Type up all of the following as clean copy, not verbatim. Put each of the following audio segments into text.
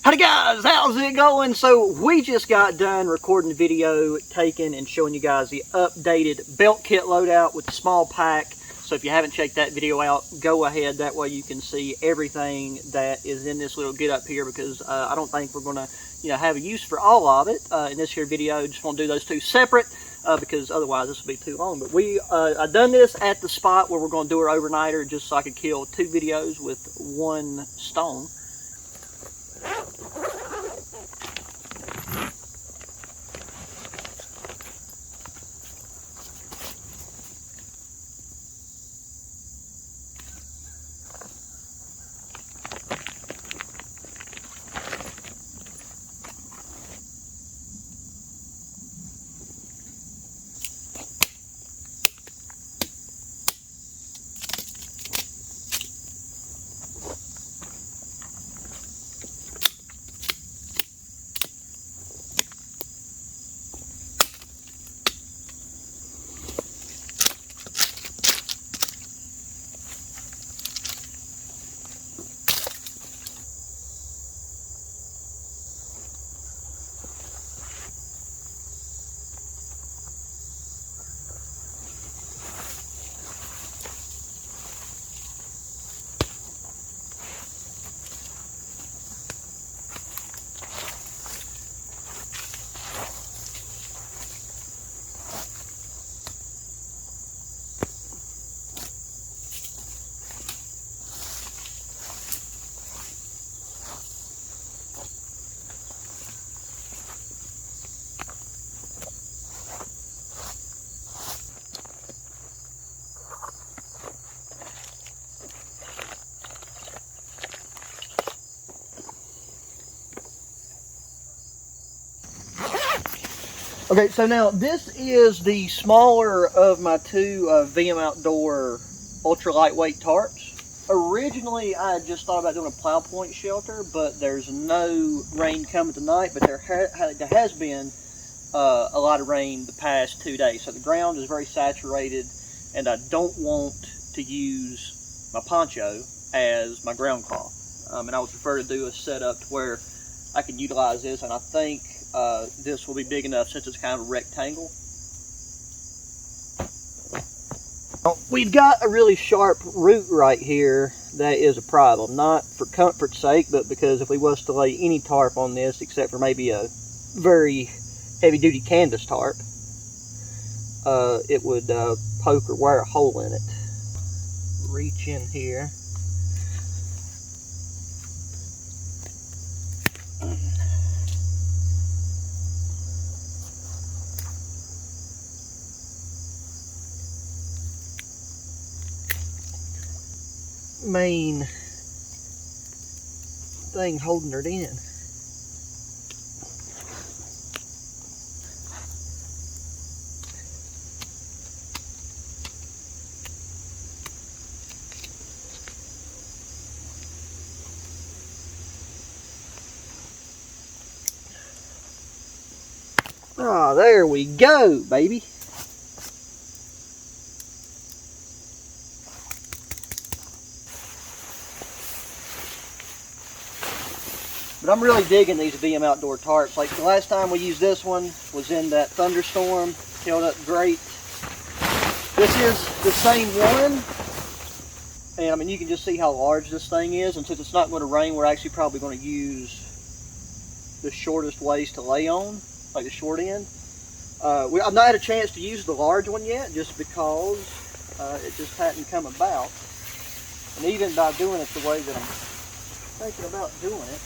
Howdy guys, how's it going? So we just got done recording the video, taking and showing you guys the updated belt kit loadout with the small pack. So if you haven't checked that video out, go ahead. That way you can see everything that is in this little get up here, because I don't think we're gonna, have a use for all of it in this here video. Just want to do those two separate because otherwise this will be too long. But I done this at the spot where we're going to do our overnighter, just so I could kill two videos with one stone. Okay, so now this is the smaller of my two VM Outdoor ultra lightweight tarps. Originally, I had just thought about doing a plow point shelter, but there's no rain coming tonight, but there has been a lot of rain the past 2 days. So the ground is very saturated, and I don't want to use my poncho as my ground cloth. And I would prefer to do a setup to where I can utilize this, and I think this will be big enough since it's kind of a rectangle. We've got a really sharp root right here that is a problem, not for comfort's sake, but because if we was to lay any tarp on this, except for maybe a very heavy-duty canvas tarp, it would poke or wear a hole in it. Reach in here. Main thing holding it in. Ah, there we go, baby. But I'm really digging these VM Outdoor tarps. Like the last time we used this one was in that thunderstorm. Held up great. This is the same one. And I mean, you can just see how large this thing is. And since it's not going to rain, we're actually probably going to use the shortest ways to lay on, like the short end. I've not had a chance to use the large one yet, just because it just hadn't come about. And even by doing it the way that I'm thinking about doing it,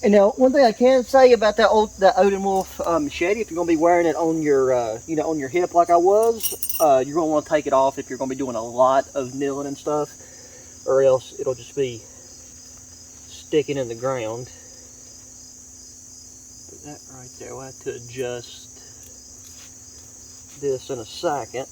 and now, one thing I can say about that Odin Wolf machete, if you're going to be wearing it on your, on your hip like I was, you're going to want to take it off if you're going to be doing a lot of milling and stuff, or else it'll just be sticking in the ground. Put that right there. We'll have to adjust this in a second.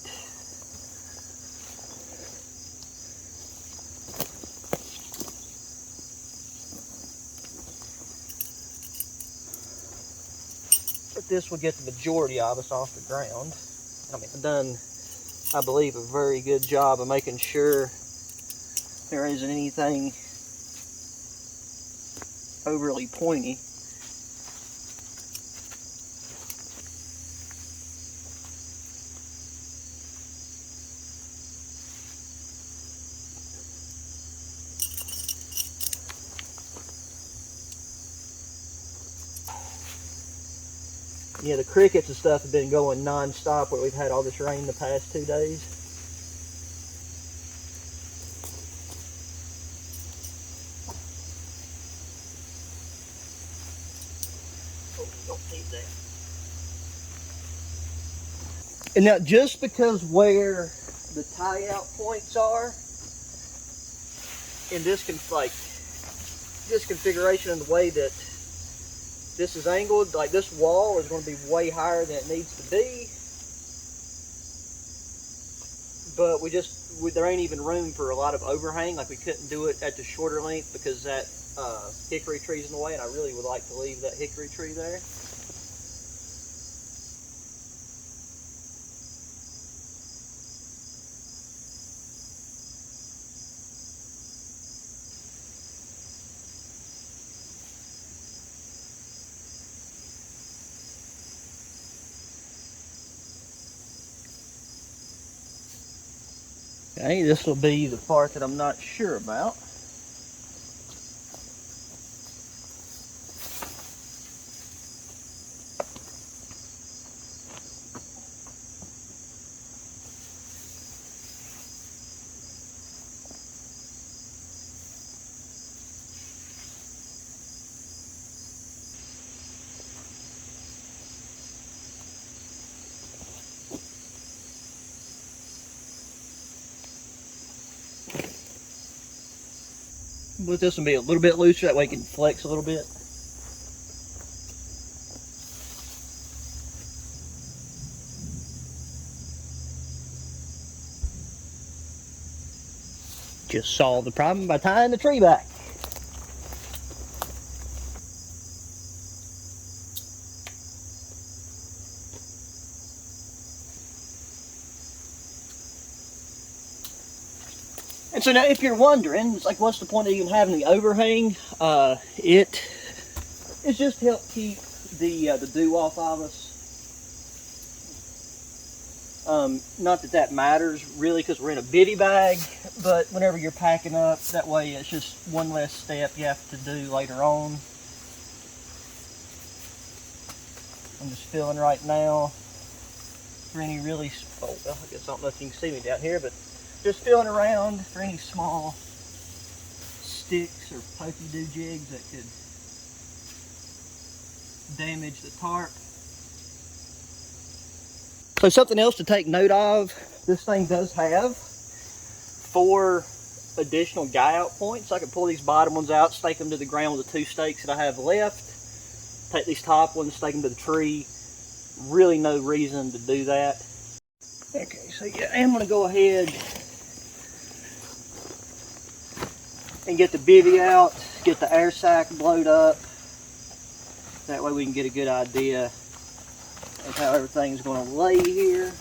But this will get the majority of us off the ground. I mean, I've done, I believe, a very good job of making sure there isn't anything overly pointy. Yeah, the crickets and stuff have been going non-stop where we've had all this rain the past 2 days. Oh, don't need that. And now, just because where the tie-out points are in this configuration and the way that this is angled, like this wall is going to be way higher than it needs to be. But there ain't even room for a lot of overhang. Like, we couldn't do it at the shorter length because that hickory tree's in the way, and I really would like to leave that hickory tree there. Okay, this will be the part that I'm not sure about. But this will be a little bit looser, that way it can flex a little bit. Just solve the problem by tying the tree back. And so now, if you're wondering, it's like, what's the point of even having the overhang? It's just to help keep the dew off of us. Not that that matters really, because we're in a bivvy bag, but whenever you're packing up, that way it's just one less step you have to do later on. I'm just feeling right now for any really, oh, well, I guess I don't know if you can see me down here, but just feeling around for any small sticks or pokey do jigs that could damage the tarp. So something else to take note of, this thing does have 4 additional guy out points. I can pull these bottom ones out, stake them to the ground with the 2 stakes that I have left. Take these top ones, stake them to the tree. Really no reason to do that. Okay, so yeah, I'm gonna go ahead and get the bivvy out, get the air sac blowed up. That way we can get a good idea of how everything's going to lay here.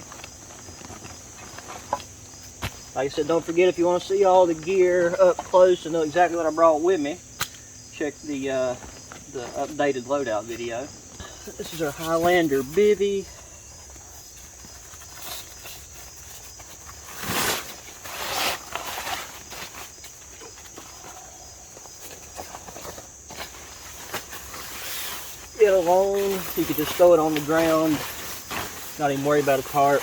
Like I said, don't forget, if you want to see all the gear up close and know exactly what I brought with me, check the updated loadout video. This is our Highlander bivvy. It alone, you could just throw it on the ground, not even worry about a tarp.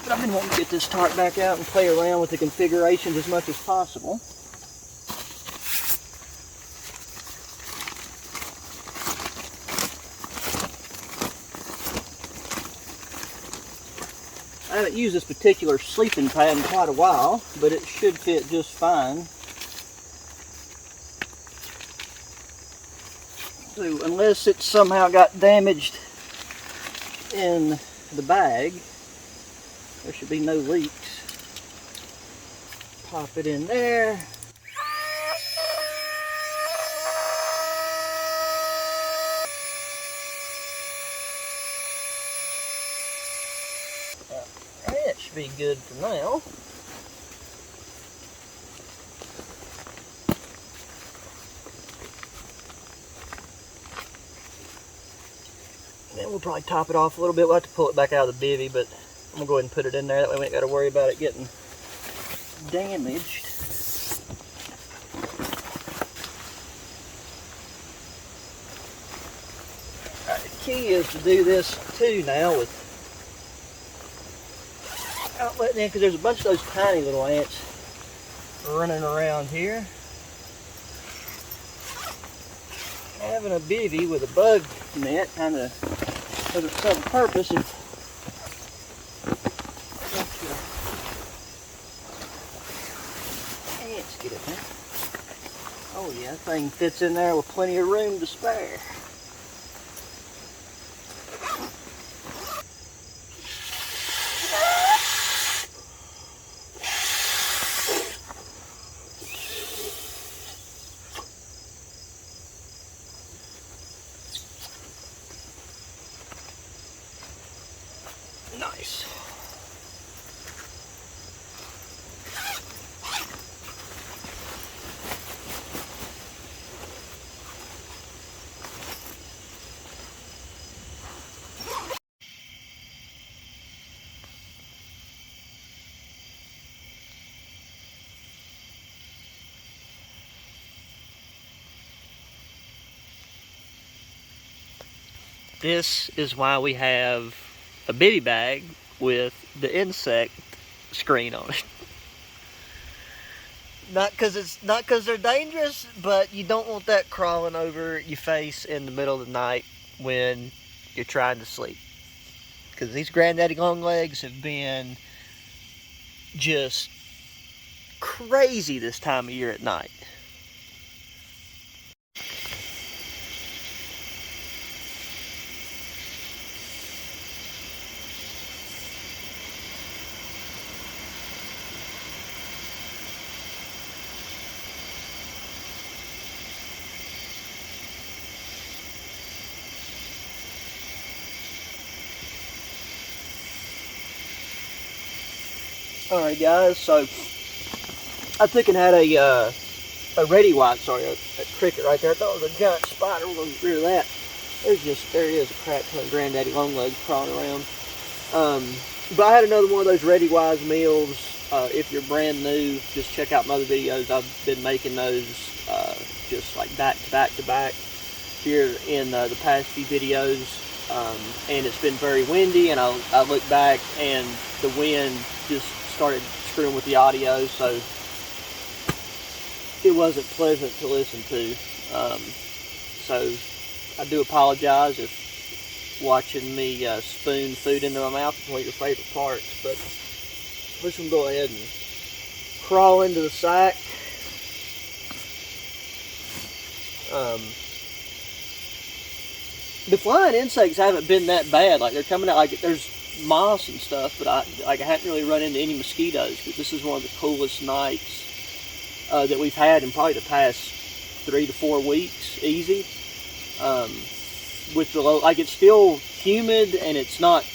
But I've been wanting to get this tarp back out and play around with the configurations as much as possible. I haven't used this particular sleeping pad in quite a while, but it should fit just fine. So unless it somehow got damaged in the bag. There should be no leaks. Pop it in there. That should be good for now. And then we'll probably top it off a little bit. We'll have to pull it back out of the bivvy, but I'm gonna go ahead and put it in there. That way we ain't gotta worry about it getting damaged. Alright, the key is to do this too now with outletting in, because there's a bunch of those tiny little ants running around here. Having a bivvy with a bug net kind of has a some purpose. If ants get in there. Oh yeah, that thing fits in there with plenty of room to spare. Nice. This is why we have a bivvy bag with the insect screen on it. Not because they're dangerous, but you don't want that crawling over your face in the middle of the night when you're trying to sleep. Because these granddaddy longlegs have been just crazy this time of year at night. Alright guys, so I took and had a reddy white, sorry, a cricket right there. I thought it was a giant spider. We're going to get rid of that. There is a crap ton of granddaddy longlegs crawling around. But I had another one of those reddy wise meals. If you're brand new, just check out my other videos. I've been making those just like back to back to back here in the past few videos. And it's been very windy, and I look back and the wind just started screwing with the audio, so it wasn't pleasant to listen to. So I do apologize if watching me spoon food into my mouth is one of your favorite parts, but let's go ahead and crawl into the sack. The flying insects haven't been that bad. Like, they're coming out, like, there's moss and stuff, but I haven't really run into any mosquitoes. But this is one of the coolest nights that we've had in probably the past 3 to 4 weeks, easy. With the low, like, it's still humid and it's not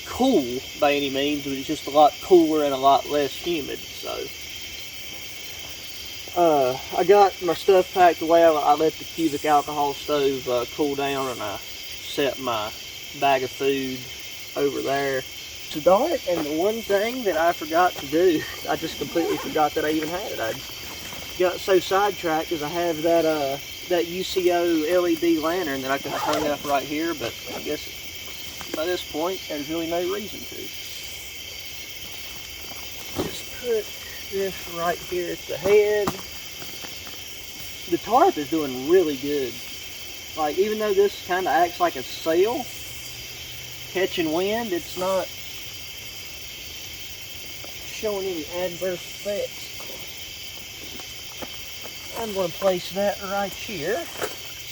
cool by any means, but it's just a lot cooler and a lot less humid. So I got my stuff packed away. I let the cubic alcohol stove cool down, and I set my bag of food over there. It's dark, and the one thing that I forgot to do, I just completely forgot that I even had it. I got so sidetracked because I have that UCO LED lantern that I could have hung up right here, but I guess by this point there's really no reason to. Just put this right here at the head. The tarp is doing really good. Like, even though this kind of acts like a sail catching wind, it's not showing any adverse effects. I'm going to place that right here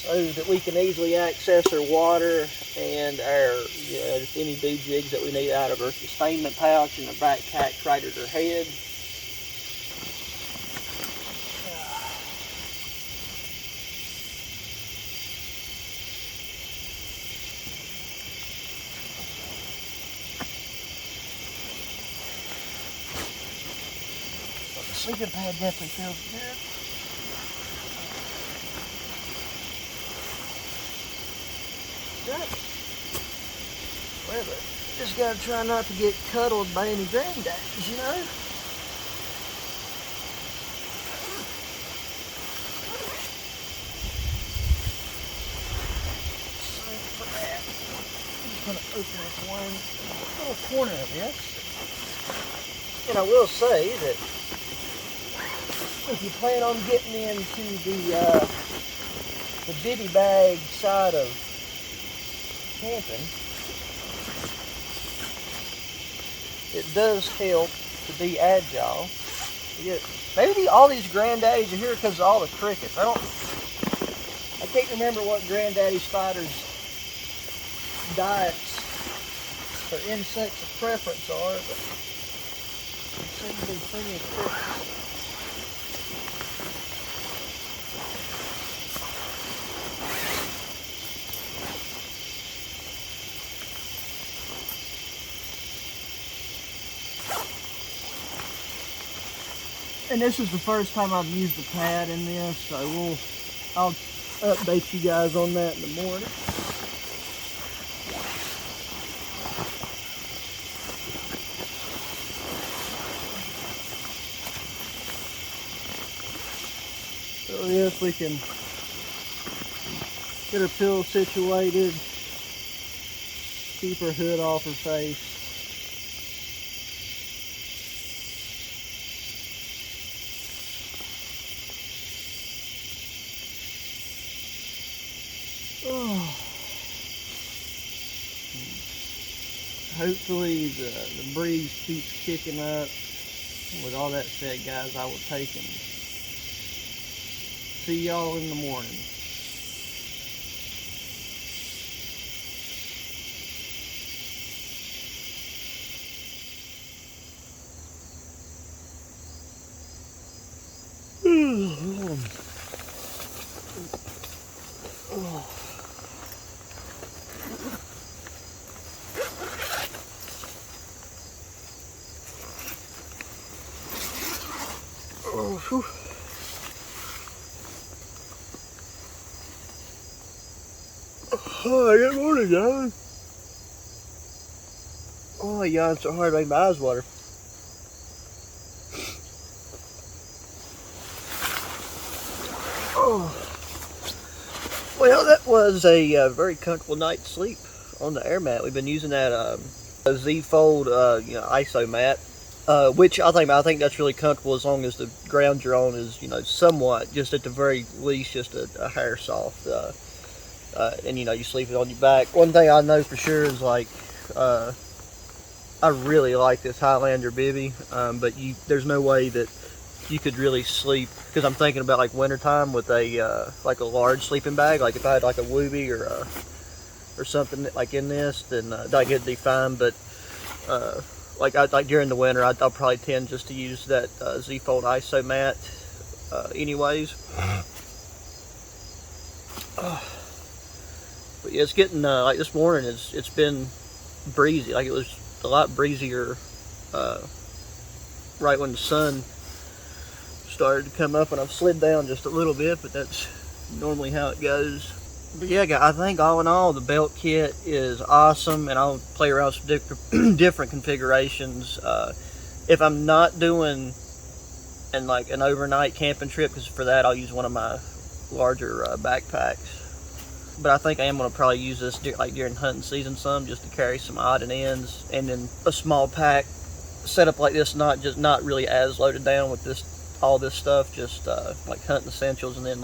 so that we can easily access our water and our just any boo jigs that we need out of our sustainment pouch and the backpack right at our head. The sleeping pad definitely feels good. Good. Well, but just gotta try not to get cuddled by any granddaddies, you know? So for that, I'm just gonna open up one little corner of this. And I will say that if you plan on getting into the Bivvy bag side of camping, it does help to be agile. Maybe all these granddaddies are here because of all the crickets. I can't remember what granddaddy spiders' diets or insects of preference are, but there seems to be plenty of crickets. And this is the first time I've used the pad in this, so I'll update you guys on that in the morning. So yes, we can get her pill situated, keep her hood off her face. Hopefully the breeze keeps kicking up. With all that said, guys, I will take and see y'all in the morning. Oh, whew. Oh, good morning, guys. Oh my God, it's so hard to make my eyes water. Oh. Well, that was a very comfortable night's sleep on the air mat. We've been using that Z-fold, ISO mat. Which I think that's really comfortable as long as the ground you're on is, somewhat, just at the very least, just a hair soft. And you sleep it on your back. One thing I know for sure is I really like this Highlander Bivvy, but there's no way that you could really sleep, because I'm thinking about wintertime with a large sleeping bag. Like if I had a Woobie or something in this, then it'd be fine. But during the winter, I'll probably tend just to use that Z-fold ISO mat anyways. But yeah, it's getting, this morning, it's been breezy. It was a lot breezier right when the sun started to come up, and I've slid down just a little bit, but that's normally how it goes. But yeah, I think all in all, the belt kit is awesome, and I'll play around with different configurations. If I'm not doing an overnight camping trip, because for that I'll use one of my larger backpacks. But I think I am going to probably use this during hunting season some, just to carry some odd and ends, and then a small pack setup like this, not really as loaded down with all this stuff, just like hunting essentials, and then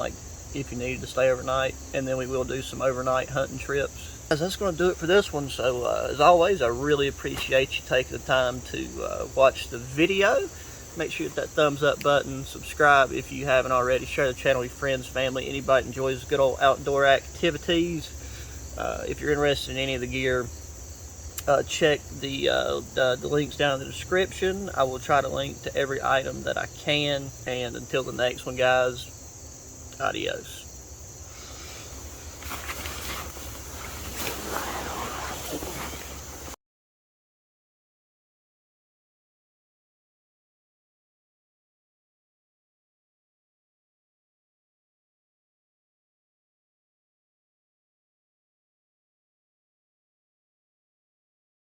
if you needed to stay overnight, and then we will do some overnight hunting trips. Guys, that's going to do it for this one. So as always, I really appreciate you taking the time to watch the video. Make sure you hit that thumbs up button. Subscribe if you haven't already. Share the channel with your friends, family, anybody that enjoys good old outdoor activities. If you're interested in any of the gear, check the links down in the description. I will try to link to every item that I can. And until the next one, guys, adios.